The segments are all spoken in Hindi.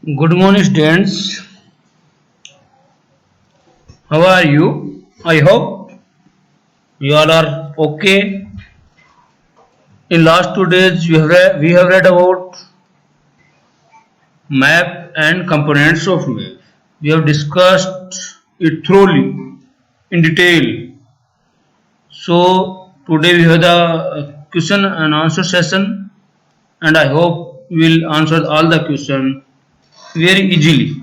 Good morning, students. How are you? I hope you all are okay. In last 2 days, we have read about map and components of map. We have discussed it thoroughly in detail. So today we have the question and answer session, and I hope we will answer all the question very easily.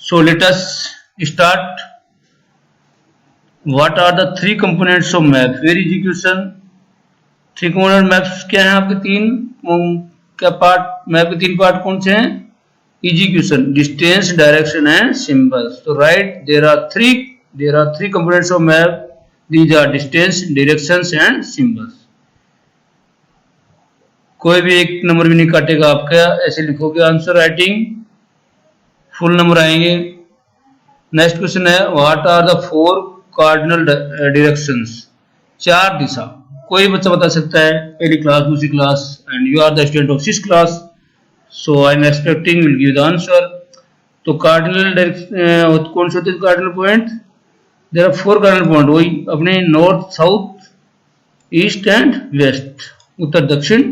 So let us start. What are the three components of map? Very easy question. Three component maps क्या है आपके तीन क्या पार्ट मैप के तीन पार्ट कौन से हैं? Easy question, distance, direction and symbols. तो right, there are three components of map. These are distance, directions and symbols. कोई भी एक नंबर भी नहीं काटेगा आपका, ऐसे लिखोगे आंसर राइटिंग फुल नंबर आएंगे. नेक्स्ट क्वेश्चन है, what are the four cardinal directions? चार दिशा. कोई बच्चा बता सकता है, पहली क्लास, दूसरी class, and you are the student of six class, so I am expecting will give the answer. तो कार्डिनल डायरेक्शन कौन से होते हैं cardinal point? There are four cardinal point. वही अपने north, south, east and west, उत्तर दक्षिण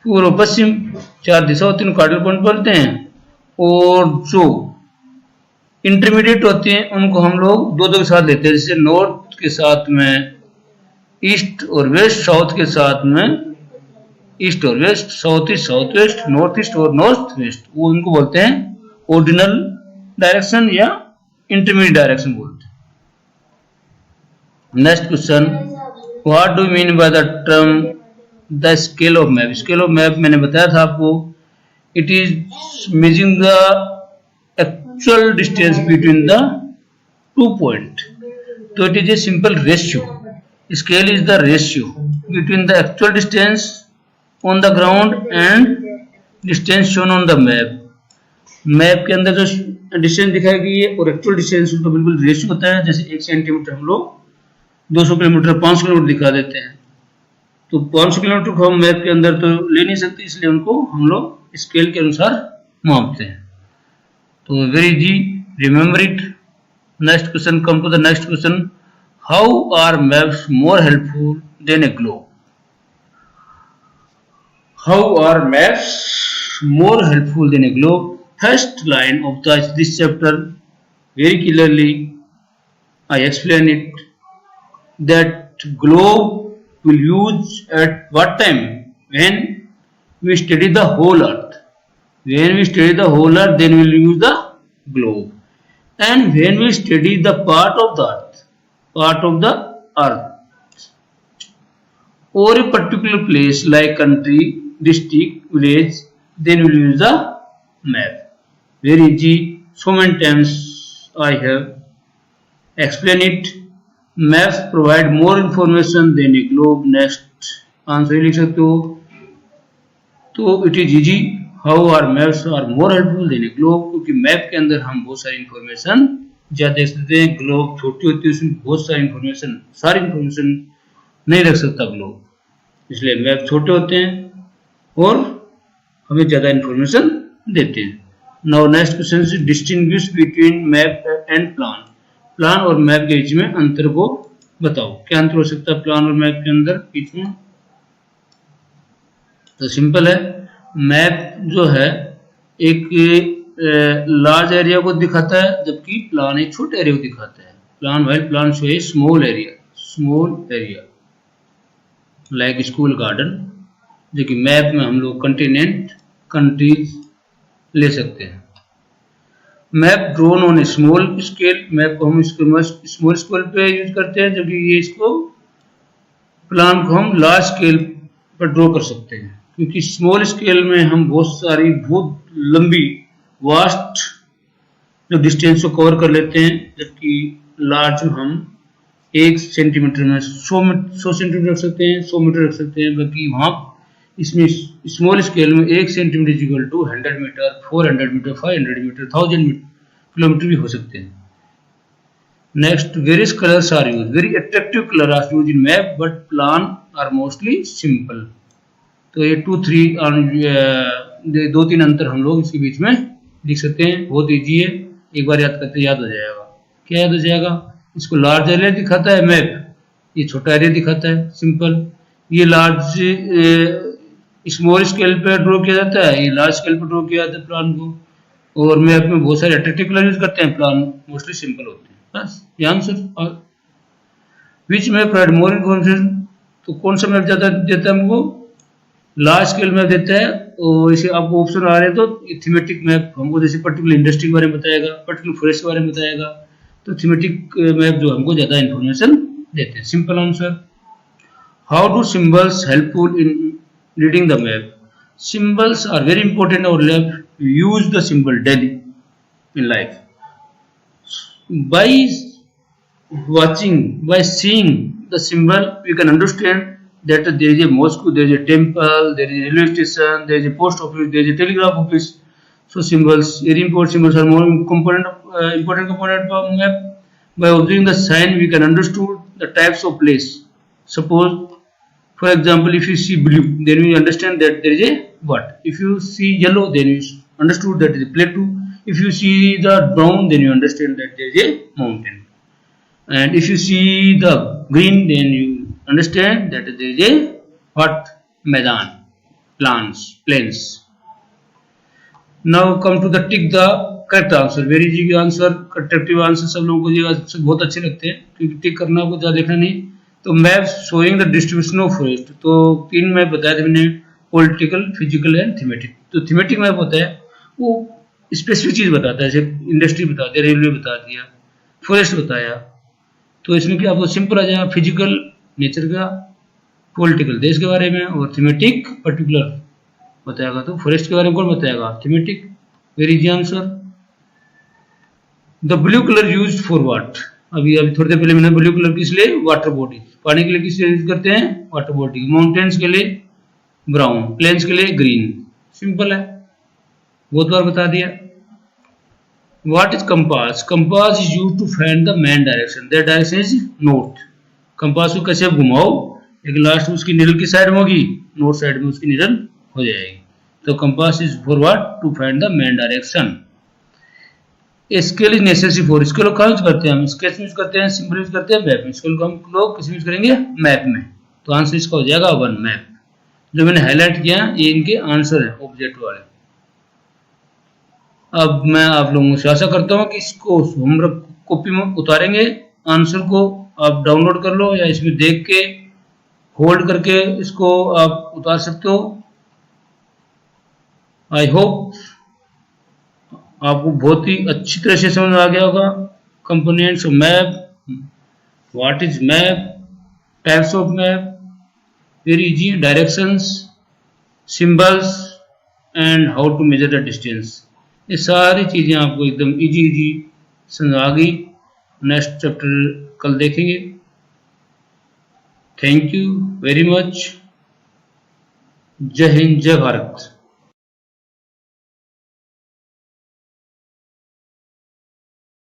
पूर्व पश्चिम, चार दिशा होती है, कार्डिनल पॉइंट बोलते हैं. और जो इंटरमीडिएट होते हैं उनको हम लोग दो दो के साथ लेते हैं, जैसे नॉर्थ के साथ में ईस्ट और वेस्ट, साउथ के साथ में ईस्ट और west, south east, south west, north east और नॉर्थ वेस्ट. वो उनको बोलते हैं ऑर्डिनल डायरेक्शन या इंटरमीडिएट डायरेक्शन बोलते हैं. Next question, what do mean by the term the scale of map? Scale of map मैंने बताया था आपको, it is measuring the actual distance between the two point. तो it is a simple ratio. Scale is the ratio between the actual distance on the ground and distance shown on the map. Map के अंदर जो डिस्टेंस दिखाई गई है और एक्चुअल डिस्टेंस तो बिल्कुल रेशियो होता है. जैसे 1 सेंटीमीटर हम लोग 200 किलोमीटर, 500 किलोमीटर दिखा देते हैं, तो 500 किलोमीटर को हम मैप के अंदर तो ले नहीं सकते, इसलिए उनको हम लोग स्केल के अनुसार मापते हैं. तो very easy, remember it. Next question, come to the next question. How are maps more helpful than a globe? How are maps more helpful than a globe? First line of this chapter very clearly I explain it, that globe will use at what time? When we study the whole earth. When we study the whole earth, then we will use the globe. And when we study the part of the earth or a particular place like country, district, village, then we will use the map. Very easy, so many times I have explained it. Maps provide more information than a globe. Next answer लिख सकते हो. तो it is easy. How are maps are more helpful than a globe? क्योंकि मैप के अंदर हम बहुत सारी इंफॉर्मेशन ज्यादा देख सकते हैं. ग्लोब छोटी होती है, उसमें बहुत सारी इंफॉर्मेशन नहीं रख सकता ग्लोब, इसलिए मैप छोटे होते हैं और हमें ज्यादा इंफॉर्मेशन देते हैं. Now next question is distinguish between map and plan. Plan और मैप के बीच में अंतर को बताओ. क्या अंतर हो सकता है प्लान और मैप के अंदर बीच में? तो सिंपल है, मैप जो है एक लार्ज एरिया को दिखाता है, जबकि प्लान एक छोटे एरिया को दिखाता है. Plan show a small area like school garden, जो कि मैप में हम लोग कंटिनेंट, कंट्रीज ले सकते हैं. Map drone on A small scale. Map को हम स्मॉल स्केल पे यूज करते हैं, जबकि ये इसको प्लान को हम लार्ज स्केल पर ड्रॉ कर सकते हैं. क्योंकि स्मॉल स्केल में हम बहुत लंबी वास्ट जो डिस्टेंस को कवर कर लेते हैं, जबकि लार्ज हम 1 सेंटीमीटर में 100 सेंटीमीटर रख सकते हैं, 100 मीटर रख सकते हैं. बाकी वहां इसमें स्मॉल स्केल में 1 centimetre is equal to 100 metre, 400 metre, 500 metre, 1000 kilometre भी हो सकते हैं. Next, various colours are use. Very attractive colour are use in map, but plan are mostly simple. तो ये 2-3 दो तीन अंतर हम लोग इसके बीच में लिख सकते हैं। बहुत इजी है, एक बार याद करते याद हो जाएगा। क्या याद हो जाएगा? इसको लार्ज एरिया दिखाता है मैप, ये छोटा एरिया दिखाता है, सिंपल। ये लार्ज स्मॉल स्केल पे ड्रॉ किया जाता है, ये लार्ज स्केल पे ड्रॉ किया जाता है प्लान को। और मैप में बहुत सारे अट्रैक्टिव कलर यूज करते हैं, प्लान मोस्टली सिंपल होते हैं। बस ये आंसर। और विच मैप प्रोवाइड मोर इन्फॉर्मेशन, तो कौन सा मैप ज्यादा देता है हमको? लार्ज स्केल मैप देता है। और इसे आपको ऑप्शन आ रहे हैं तो थीमेटिक मैप हमको जैसे पर्टिकुलर इंडस्ट्री के बारे में बताएगा, पर्टिकुलर फॉरेस्ट के बारे में बताएगा, तो थीमेटिक मैप जो हमको ज्यादा इन्फॉर्मेशन देते हैं। Simple answer. How do symbols helpful in reading the map? Symbols are very important in our life. We use the symbol daily in life. By watching, by seeing the symbol, we can understand that there is a mosque, there is a temple, there is a railway station, there is a post office, there is a telegraph office. So symbols, very important symbols are more important component of map. By observing the sign, we can understand the types of place. Suppose, for example, if you see blue, then we understand that there is a what. If you see yellow, then you understood that is a plateau. If you see the brown, then you understand that there is a mountain. And if you see the green, then you understand that there is a what? Maidan, plains. Now come to the tick the correct answer. Very easy answer, attractive answer सब लोगों को ये बहुत अच्छे लगते हैं क्योंकि टिक करना को ज़्यादा देखना नहीं। तो map showing the distribution of forest, तो तीन मैप बताया था मैंने, पॉलिटिकल, फिजिकल एंड थीमेटिक। तो थीमेटिक मैप होता है वो स्पेसिफिक चीज बताता है, जैसे इंडस्ट्री बता दिया, रेलवे बता दिया, फॉरेस्ट बताया। तो इसमें क्या आपको सिंपल आ जाएगा, फिजिकल नेचर का, पॉलिटिकल देश के बारे में, और थीमेटिक पर्टिकुलर बताएगा। तो फॉरेस्ट के बारे में कौन बताएगा? Thematic. Very easy answer. The blue colour used for what? अभी थोड़ी देर पहले मैंने ब्लू कलर किस लिए? वाटर बॉडी, पानी के लिए किस लिए यूज करते हैं? Water body. माउंटेन्स के लिए ब्राउन, प्लेन्स के लिए ग्रीन। सिंपल है, बहुत बार बता दिया। What is compass? Compass is used to find the main direction, that direction is north. Compass को कैसे घुमाओ लेकिन लास्ट में उसकी निडल किस साइड में होगी? नॉर्थ साइड में उसकी निडल हो जाएगी। तो compass is for what? To find the main direction. Scale is necessary for, scale कहाँ यूज करते हैं हम? स्केच यूज करते हैं, सिंबल यूज करते हैं, मैप में। स्केल को हम लोग किस यूज करेंगे? मैप में। तो आंसर इसका हो जाएगा 1, मैप। जो मैंने हाईलाइट किया ये इनके आंसर है ऑब्जेक्ट वाले। अब मैं आप लोगों से आशा करता हूँ कि इसको होमवर्क कॉपी में उतारेंगे, आंसर को आप डाउनलोड कर लो या इसमें देख के होल्ड करके इसको आप उतार सकते हो। आई होप आपको बहुत ही अच्छी तरह से समझ आ गया होगा। Components of map, what is map, types of map, very easy, directions, symbols and how to measure the distance. ये सारी चीजें आपको एकदम इजी समझ आ गई। नेक्स्ट चैप्टर कल देखेंगे। Thank you very much. जय हिंद, जय भारत।